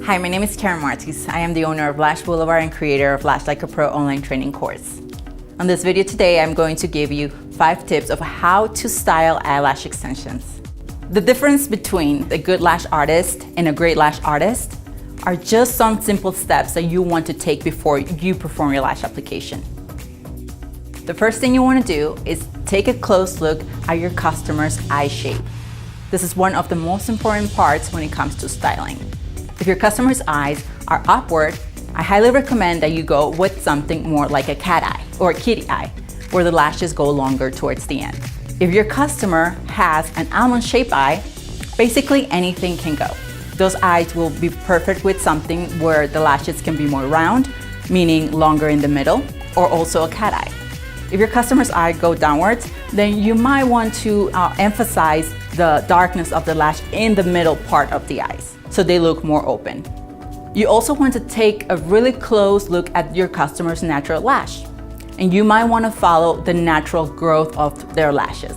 Hi, my name is Martiz. I am the owner of Lash Blvd and creator of Lash Like a Pro online training course. On this video today, I'm going to give you 5 tips of how to style eyelash extensions. The difference between a good lash artist and a great lash artist are just some simple steps that you want to take before you perform your lash application. The first thing you want to do is take a close look at your customer's eye shape. This is one of the most important parts when it comes to styling. If your customer's eyes are upward, I highly recommend that you go with something more like a cat eye or a kitty eye, where the lashes go longer towards the end. If your customer has an almond-shaped eye, basically anything can go. Those eyes will be perfect with something where the lashes can be more round, meaning longer in the middle, or also a cat eye. If your customer's eye go downwards, then you might want to emphasize the darkness of the lash in the middle part of the eyes, so they look more open. You also want to take a really close look at your customer's natural lash, and you might want to follow the natural growth of their lashes.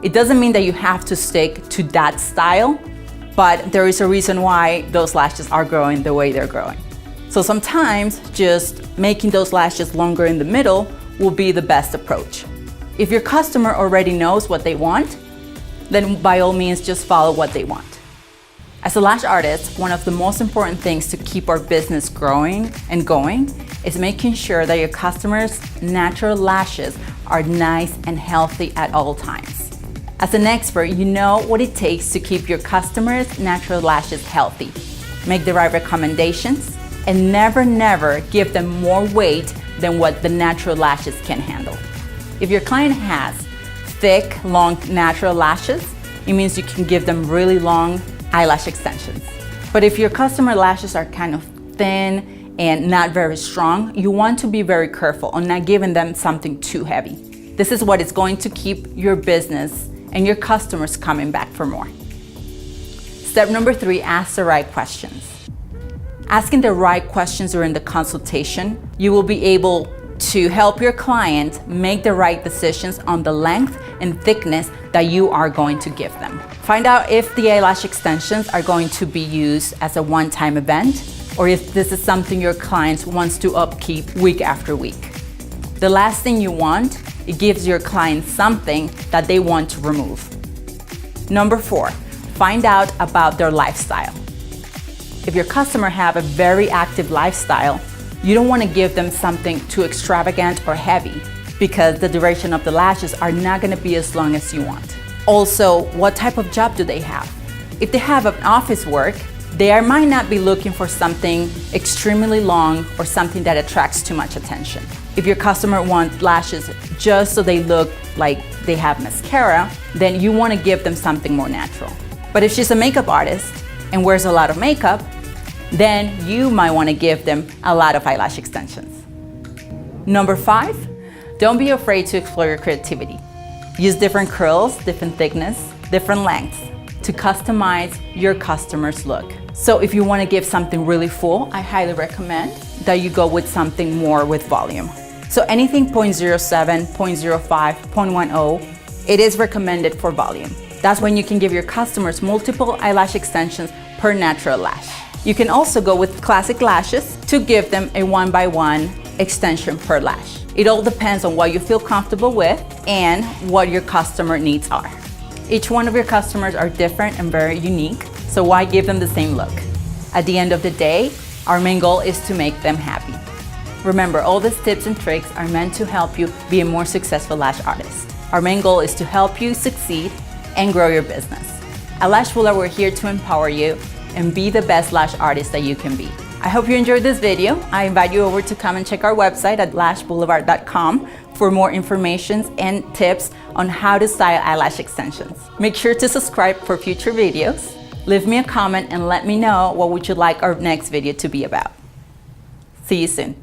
It doesn't mean that you have to stick to that style, but there is a reason why those lashes are growing the way they're growing. So sometimes just making those lashes longer in the middle will be the best approach. If your customer already knows what they want, then by all means just follow what they want. As a lash artist, one of the most important things to keep our business growing and going is making sure that your customers' natural lashes are nice and healthy at all times. As an expert, you know what it takes to keep your customers' natural lashes healthy. Make the right recommendations and never give them more weight than what the natural lashes can handle. If your client has thick, long natural lashes, it means you can give them really long eyelash extensions. But if your customer lashes are kind of thin and not very strong, you want to be very careful on not giving them something too heavy. This is what is going to keep your business and your customers coming back for more. Step number 3, ask the right questions. Asking the right questions during the consultation, you will be able to help your client make the right decisions on the length and thickness that you are going to give them. Find out if the eyelash extensions are going to be used as a one-time event, or if this is something your client wants to upkeep week after week. The last thing you want, it gives your client something that they want to remove. Number 4, find out about their lifestyle. If your customer have a very active lifestyle, you don't want to give them something too extravagant or heavy, because the duration of the lashes are not going to be as long as you want. Also, what type of job do they have? If they have an office work, they might not be looking for something extremely long or something that attracts too much attention. If your customer wants lashes just so they look like they have mascara, then you want to give them something more natural. But if she's a makeup artist and wears a lot of makeup, then you might want to give them a lot of eyelash extensions. Number 5, don't be afraid to explore your creativity. Use different curls, different thickness, different lengths to customize your customer's look. So if you want to give something really full, I highly recommend that you go with something more with volume. So anything 0.07, 0.05, 0.10, it is recommended for volume. That's when you can give your customers multiple eyelash extensions per natural lash. You can also go with classic lashes to give them a 1x1 extension per lash. It all depends on what you feel comfortable with and what your customer needs are. Each one of your customers are different and very unique, so why give them the same look? At the end of the day, our main goal is to make them happy. Remember, all these tips and tricks are meant to help you be a more successful lash artist. Our main goal is to help you succeed and grow your business. At Lash Blvd, we're here to empower you and be the best lash artist that you can be. I hope you enjoyed this video. I invite you over to come and check our website at lashblvd.com for more information and tips on how to style eyelash extensions. Make sure to subscribe for future videos. Leave me a comment and let me know what would you like our next video to be about. See you soon.